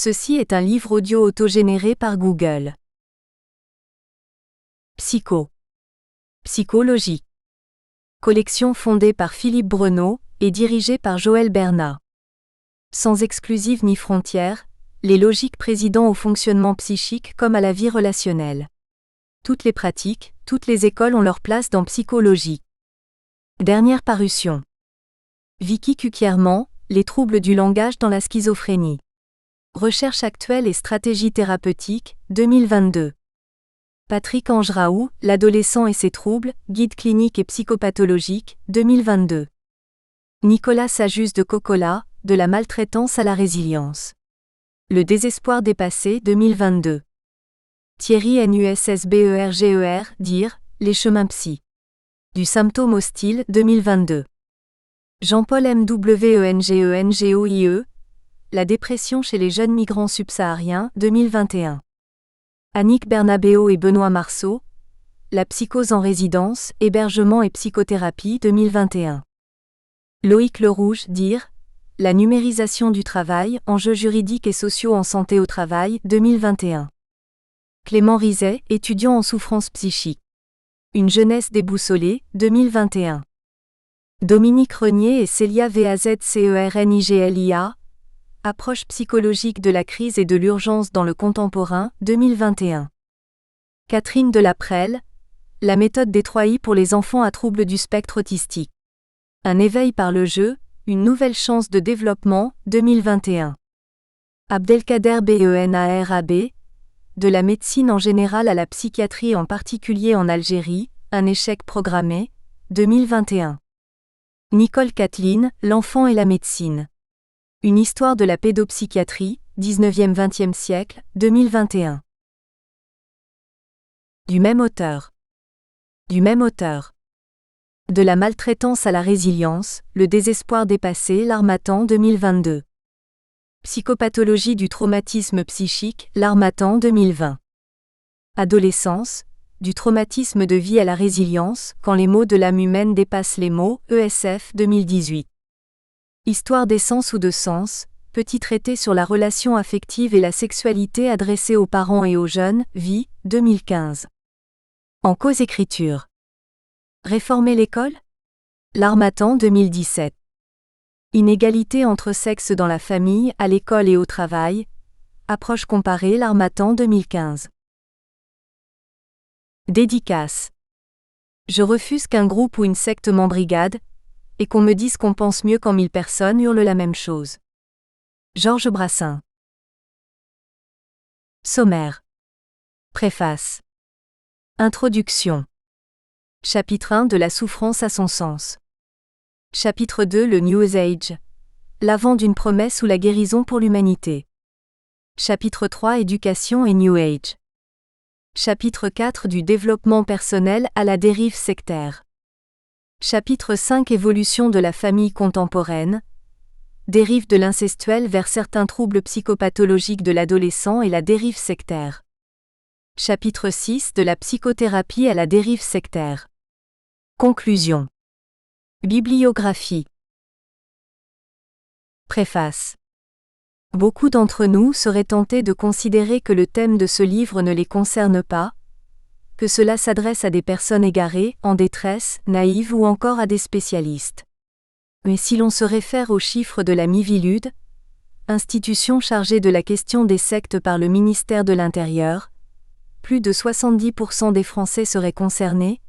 Ceci est un livre audio autogénéré par Google. Psychologie. Collection fondée par Philippe Breneau et dirigée par Joël Bernat. Sans exclusive ni frontières, les logiques président au fonctionnement psychique comme à la vie relationnelle. Toutes les pratiques, toutes les écoles ont leur place dans psychologie. Dernière parution. Vicky Cuquierman, les troubles du langage dans la schizophrénie. Recherche actuelle et stratégie thérapeutique, 2022. Patrick Angeraou, l'adolescent et ses troubles, guide clinique et psychopathologique, 2022. Nicolas Sajus de Cocola, de la maltraitance à la résilience. Le désespoir dépassé, 2022. Thierry Nussberger, dire, les chemins psy. Du symptôme hostile, 2022. Jean-Paul Mwengengoie, la dépression chez les jeunes migrants subsahariens, 2021. Annick Bernabéo et Benoît Marceau, la psychose en résidence, hébergement et psychothérapie, 2021. Loïc Lerouge, dire, la numérisation du travail, enjeux juridiques et sociaux en santé au travail, 2021. Clément Rizet, étudiant en souffrance psychique. Une jeunesse déboussolée, 2021. Dominique Renier et Célia Vazcerniglia, approche psychologique de la crise et de l'urgence dans le contemporain, 2021. Catherine Delaprelle, la méthode des 3I pour les enfants à troubles du spectre autistique. Un éveil par le jeu, une nouvelle chance de développement, 2021. Abdelkader Benarab, de la médecine en général à la psychiatrie en particulier en Algérie, un échec programmé, 2021. Nicole Kathleen, l'enfant et la médecine. Une histoire de la pédopsychiatrie, 19e-20e siècle, 2021. Du même auteur. De la maltraitance à la résilience, le désespoir dépassé, l'Harmattan, 2022. Psychopathologie du traumatisme psychique, l'Harmattan, 2020. Adolescence, du traumatisme de vie à la résilience, quand les mots de l'âme humaine dépassent les mots, ESF, 2018. Histoire d'essence ou de sens, petit traité sur la relation affective et la sexualité adressé aux parents et aux jeunes, Vie, 2015. En cause-écriture. Réformer l'école ? L'Harmattan, 2017. Inégalité entre sexes dans la famille, à l'école et au travail. Approche comparée, l'Harmattan, 2015. Dédicace. Je refuse qu'un groupe ou une secte m'embrigade, et qu'on me dise qu'on pense mieux quand 1000 personnes hurlent la même chose. Georges Brassens. Sommaire. Préface. Introduction. Chapitre 1 de la souffrance à son sens. Chapitre 2 le New Age. L'avant d'une promesse ou la guérison pour l'humanité. Chapitre 3 Éducation et New Age. Chapitre 4 du développement personnel à la dérive sectaire. Chapitre 5 Évolution de la famille contemporaine. Dérive de l'incestuel vers certains troubles psychopathologiques de l'adolescent et la dérive sectaire. Chapitre 6 De la psychothérapie à la dérive sectaire. Conclusion. Bibliographie. Préface. Beaucoup d'entre nous seraient tentés de considérer que le thème de ce livre ne les concerne pas, que cela s'adresse à des personnes égarées, en détresse, naïves ou encore à des spécialistes. Mais si l'on se réfère aux chiffres de la Miviludes, institution chargée de la question des sectes par le ministère de l'Intérieur, plus de 70% des Français seraient concernés,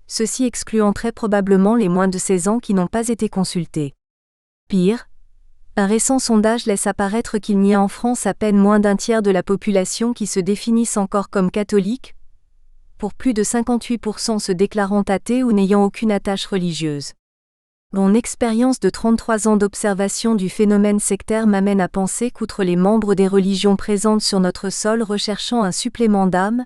ceci excluant très probablement les moins de 16 ans qui n'ont pas été consultés. Pire, un récent sondage laisse apparaître qu'il n'y a en France à peine moins d'un tiers de la population qui se définissent encore comme catholiques, pour plus de 58% se déclarant athées ou n'ayant aucune attache religieuse. Mon expérience de 33 ans d'observation du phénomène sectaire m'amène à penser qu'outre les membres des religions présentes sur notre sol recherchant un supplément d'âme,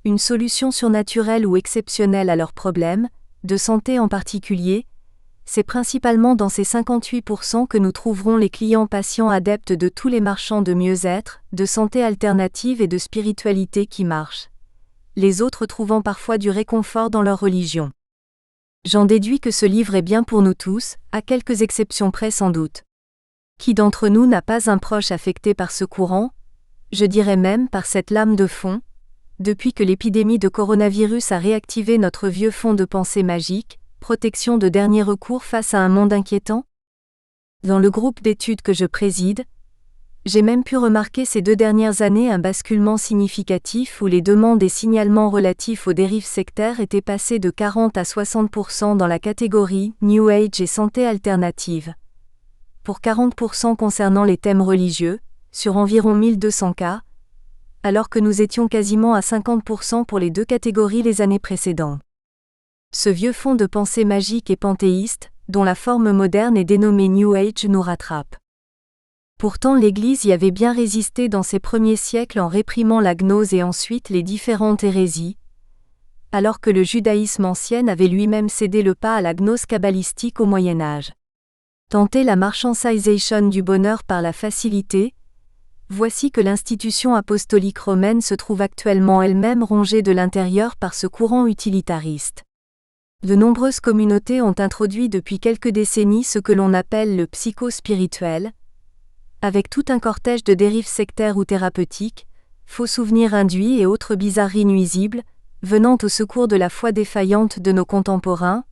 une solution surnaturelle ou exceptionnelle à leurs problèmes, de santé en particulier, c'est principalement dans ces 58% que nous trouverons les clients patients adeptes de tous les marchands de mieux-être, de santé alternative et de spiritualité qui marchent, les autres trouvant parfois du réconfort dans leur religion. J'en déduis que ce livre est bien pour nous tous, à quelques exceptions près sans doute. Qui d'entre nous n'a pas un proche affecté par ce courant, je dirais même par cette lame de fond, depuis que l'épidémie de coronavirus a réactivé notre vieux fond de pensée magique, protection de dernier recours face à un monde inquiétant? Dans le groupe d'études que je préside, j'ai même pu remarquer ces 2 dernières années un basculement significatif où les demandes et signalements relatifs aux dérives sectaires étaient passés de 40 à 60% dans la catégorie New Age et santé alternative. Pour 40% concernant les thèmes religieux, sur environ 1200 cas, alors que nous étions quasiment à 50% pour les 2 catégories les années précédentes. Ce vieux fond de pensée magique et panthéiste, dont la forme moderne est dénommée New Age, nous rattrape. Pourtant l'Église y avait bien résisté dans ses premiers siècles en réprimant la gnose et ensuite les différentes hérésies, alors que le judaïsme ancien avait lui-même cédé le pas à la gnose kabbalistique au Moyen Âge. Tenter la marchandisation du bonheur par la facilité, voici que l'institution apostolique romaine se trouve actuellement elle-même rongée de l'intérieur par ce courant utilitariste. De nombreuses communautés ont introduit depuis quelques décennies ce que l'on appelle le psycho-spirituel, avec tout un cortège de dérives sectaires ou thérapeutiques, faux souvenirs induits et autres bizarreries nuisibles, venant au secours de la foi défaillante de nos contemporains,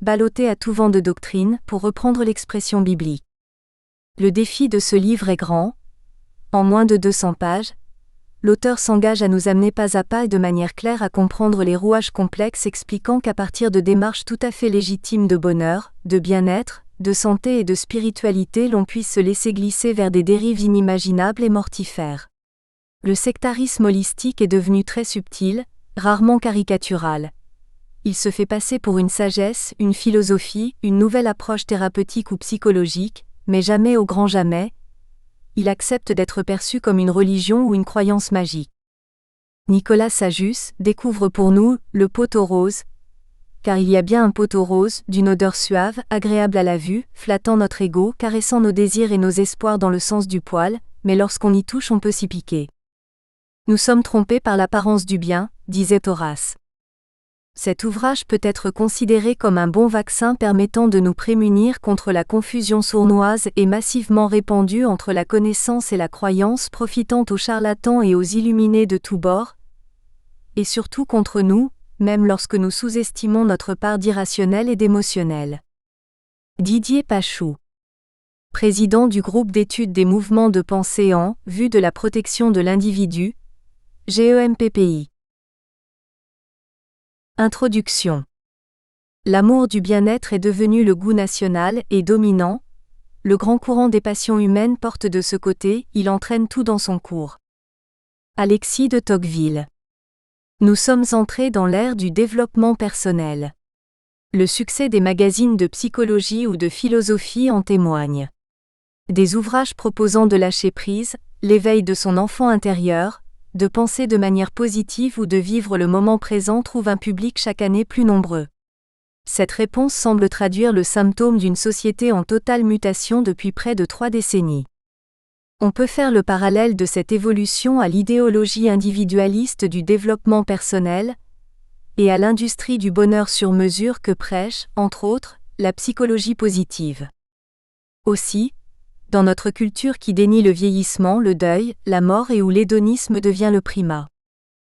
ballottés à tout vent de doctrine, pour reprendre l'expression biblique. Le défi de ce livre est grand. En moins de 200 pages, l'auteur s'engage à nous amener pas à pas et de manière claire à comprendre les rouages complexes expliquant qu'à partir de démarches tout à fait légitimes de bonheur, de bien-être, de santé et de spiritualité l'on puisse se laisser glisser vers des dérives inimaginables et mortifères. Le sectarisme holistique est devenu très subtil, rarement caricatural. Il se fait passer pour une sagesse, une philosophie, une nouvelle approche thérapeutique ou psychologique, mais jamais au grand jamais. Il accepte d'être perçu comme une religion ou une croyance magique. Nicolas Sajus découvre pour nous le poteau rose, car il y a bien un poteau rose, d'une odeur suave, agréable à la vue, flattant notre ego, caressant nos désirs et nos espoirs dans le sens du poil, mais lorsqu'on y touche on peut s'y piquer. Nous sommes trompés par l'apparence du bien, disait Horace. Cet ouvrage peut être considéré comme un bon vaccin permettant de nous prémunir contre la confusion sournoise et massivement répandue entre la connaissance et la croyance profitant aux charlatans et aux illuminés de tous bords, et surtout contre nous, même lorsque nous sous-estimons notre part d'irrationnel et d'émotionnel. Didier Pachou, président du groupe d'études des mouvements de pensée en vue de la protection de l'individu, GEMPPI. Introduction. L'amour du bien-être est devenu le goût national et dominant. Le grand courant des passions humaines porte de ce côté, il entraîne tout dans son cours. Alexis de Tocqueville. Nous sommes entrés dans l'ère du développement personnel. Le succès des magazines de psychologie ou de philosophie en témoigne. Des ouvrages proposant de lâcher prise, l'éveil de son enfant intérieur, de penser de manière positive ou de vivre le moment présent trouvent un public chaque année plus nombreux. Cette réponse semble traduire le symptôme d'une société en totale mutation depuis près de 3 décennies. On peut faire le parallèle de cette évolution à l'idéologie individualiste du développement personnel et à l'industrie du bonheur sur mesure que prêche, entre autres, la psychologie positive. Aussi, dans notre culture qui dénie le vieillissement, le deuil, la mort et où l'hédonisme devient le primat,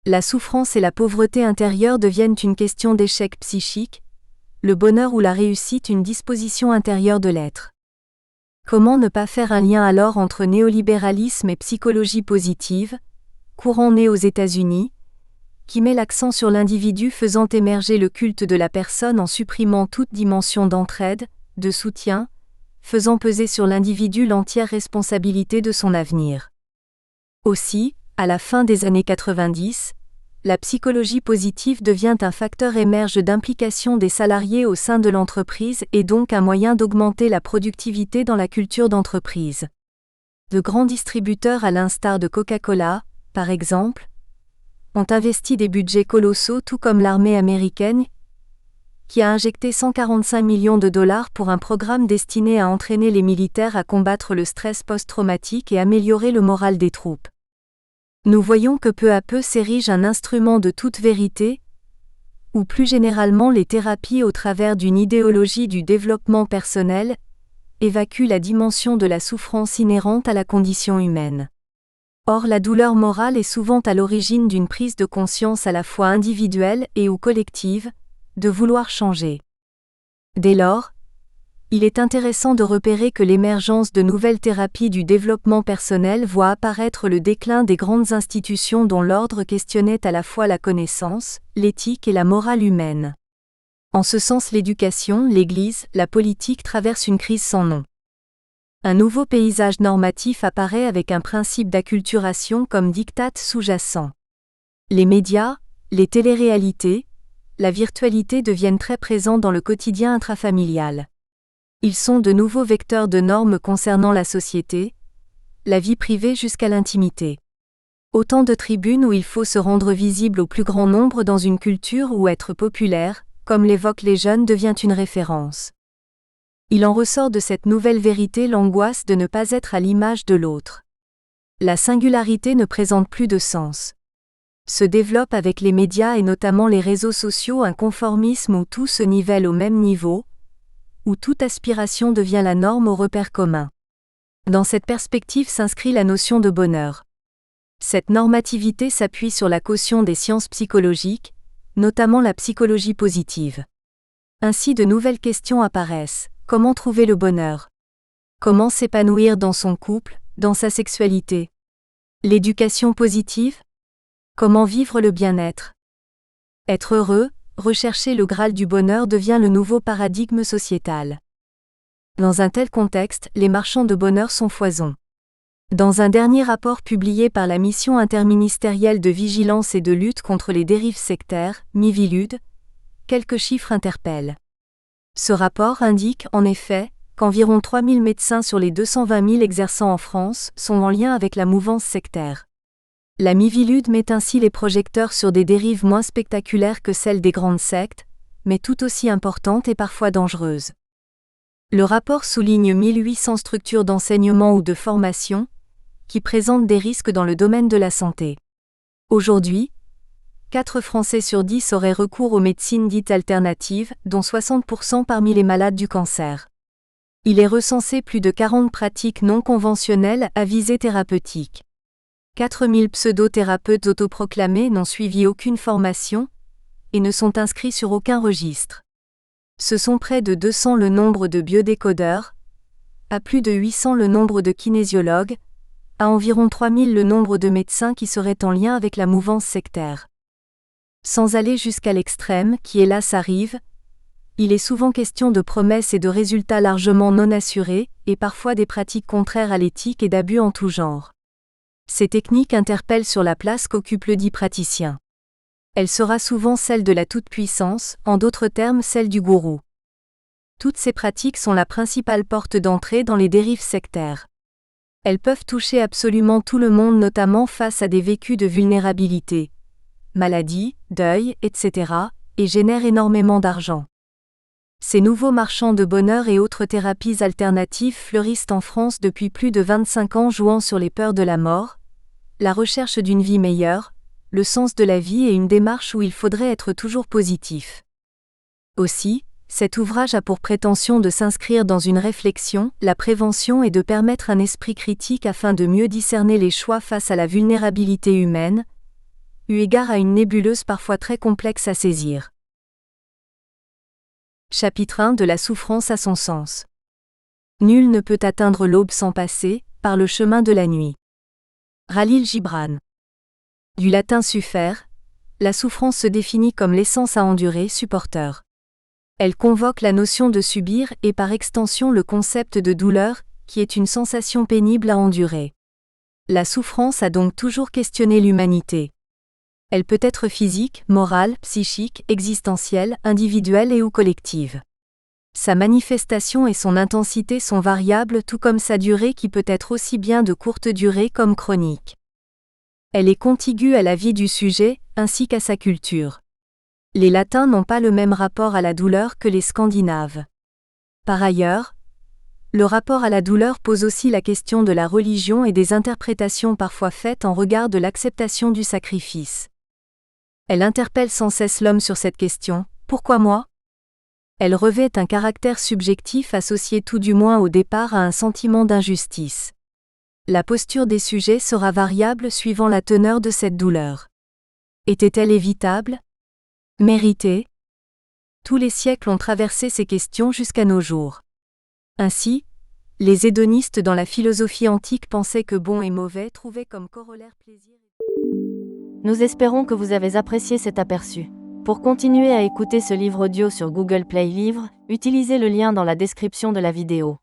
la souffrance et la pauvreté intérieure deviennent une question d'échec psychique, le bonheur ou la réussite une disposition intérieure de l'être. Comment ne pas faire un lien alors entre néolibéralisme et psychologie positive, courant né aux États-Unis, qui met l'accent sur l'individu faisant émerger le culte de la personne en supprimant toute dimension d'entraide, de soutien, faisant peser sur l'individu l'entière responsabilité de son avenir. Aussi, à la fin des années 90, la psychologie positive devient un facteur émerge d'implication des salariés au sein de l'entreprise et donc un moyen d'augmenter la productivité dans la culture d'entreprise. De grands distributeurs à l'instar de Coca-Cola, par exemple, ont investi des budgets colossaux tout comme l'armée américaine, qui a injecté 145 millions de dollars pour un programme destiné à entraîner les militaires à combattre le stress post-traumatique et améliorer le moral des troupes. Nous voyons que peu à peu s'érige un instrument de toute vérité, ou plus généralement les thérapies au travers d'une idéologie du développement personnel, évacue la dimension de la souffrance inhérente à la condition humaine. Or la douleur morale est souvent à l'origine d'une prise de conscience à la fois individuelle et ou collective, de vouloir changer. Dès lors, il est intéressant de repérer que l'émergence de nouvelles thérapies du développement personnel voit apparaître le déclin des grandes institutions dont l'ordre questionnait à la fois la connaissance, l'éthique et la morale humaine. En ce sens, l'éducation, l'Église, la politique traversent une crise sans nom. Un nouveau paysage normatif apparaît avec un principe d'acculturation comme diktat sous-jacent. Les médias, les téléréalités, la virtualité deviennent très présents dans le quotidien intrafamilial. Ils sont de nouveaux vecteurs de normes concernant la société, la vie privée jusqu'à l'intimité. Autant de tribunes où il faut se rendre visible au plus grand nombre dans une culture où être populaire, comme l'évoquent les jeunes, devient une référence. Il en ressort de cette nouvelle vérité l'angoisse de ne pas être à l'image de l'autre. La singularité ne présente plus de sens. Se développe avec les médias et notamment les réseaux sociaux un conformisme où tout se nivelle au même niveau, où toute aspiration devient la norme au repère commun. Dans cette perspective s'inscrit la notion de bonheur. Cette normativité s'appuie sur la caution des sciences psychologiques, notamment la psychologie positive. Ainsi de nouvelles questions apparaissent. Comment trouver le bonheur? Comment s'épanouir dans son couple, dans sa sexualité? L'éducation positive? Comment vivre le bien-être? Être heureux, rechercher le Graal du bonheur devient le nouveau paradigme sociétal. Dans un tel contexte, les marchands de bonheur sont foison. Dans un dernier rapport publié par la Mission interministérielle de vigilance et de lutte contre les dérives sectaires, Miviludes, quelques chiffres interpellent. Ce rapport indique, en effet, qu'environ 3000 médecins sur les 220 000 exerçant en France sont en lien avec la mouvance sectaire. La Miviludes met ainsi les projecteurs sur des dérives moins spectaculaires que celles des grandes sectes, mais tout aussi importantes et parfois dangereuses. Le rapport souligne 1800 structures d'enseignement ou de formation, qui présentent des risques dans le domaine de la santé. Aujourd'hui, 4 Français sur 10 auraient recours aux médecines dites alternatives, dont 60% parmi les malades du cancer. Il est recensé plus de 40 pratiques non conventionnelles à visée thérapeutique. 4000 pseudo-thérapeutes autoproclamés n'ont suivi aucune formation et ne sont inscrits sur aucun registre. Ce sont près de 200 le nombre de biodécodeurs, à plus de 800 le nombre de kinésiologues, à environ 3000 le nombre de médecins qui seraient en lien avec la mouvance sectaire. Sans aller jusqu'à l'extrême qui hélas arrive, il est souvent question de promesses et de résultats largement non assurés, et parfois des pratiques contraires à l'éthique et d'abus en tout genre. Ces techniques interpellent sur la place qu'occupe le dit praticien. Elle sera souvent celle de la toute-puissance, en d'autres termes celle du gourou. Toutes ces pratiques sont la principale porte d'entrée dans les dérives sectaires. Elles peuvent toucher absolument tout le monde, notamment face à des vécus de vulnérabilité, maladie, deuil, etc., et génèrent énormément d'argent. Ces nouveaux marchands de bonheur et autres thérapies alternatives fleurissent en France depuis plus de 25 ans, jouant sur les peurs de la mort, la recherche d'une vie meilleure, le sens de la vie et une démarche où il faudrait être toujours positif. Aussi, cet ouvrage a pour prétention de s'inscrire dans une réflexion, la prévention et de permettre un esprit critique afin de mieux discerner les choix face à la vulnérabilité humaine, eu égard à une nébuleuse parfois très complexe à saisir. Chapitre 1 de la souffrance à son sens. Nul ne peut atteindre l'aube sans passer par le chemin de la nuit. Khalil Gibran. Du latin suffer, la souffrance se définit comme l'essence à endurer, supporteur. Elle convoque la notion de subir et par extension le concept de douleur, qui est une sensation pénible à endurer. La souffrance a donc toujours questionné l'humanité. Elle peut être physique, morale, psychique, existentielle, individuelle et ou collective. Sa manifestation et son intensité sont variables, tout comme sa durée qui peut être aussi bien de courte durée comme chronique. Elle est contiguë à la vie du sujet, ainsi qu'à sa culture. Les Latins n'ont pas le même rapport à la douleur que les Scandinaves. Par ailleurs, le rapport à la douleur pose aussi la question de la religion et des interprétations parfois faites en regard de l'acceptation du sacrifice. Elle interpelle sans cesse l'homme sur cette question : pourquoi moi ? Elle revêt un caractère subjectif associé tout du moins au départ à un sentiment d'injustice. La posture des sujets sera variable suivant la teneur de cette douleur. Était-elle évitable? Méritée? Tous les siècles ont traversé ces questions jusqu'à nos jours. Ainsi, les hédonistes dans la philosophie antique pensaient que bon et mauvais trouvaient comme corollaire plaisir. Nous espérons que vous avez apprécié cet aperçu. Pour continuer à écouter ce livre audio sur Google Play Livres, utilisez le lien dans la description de la vidéo.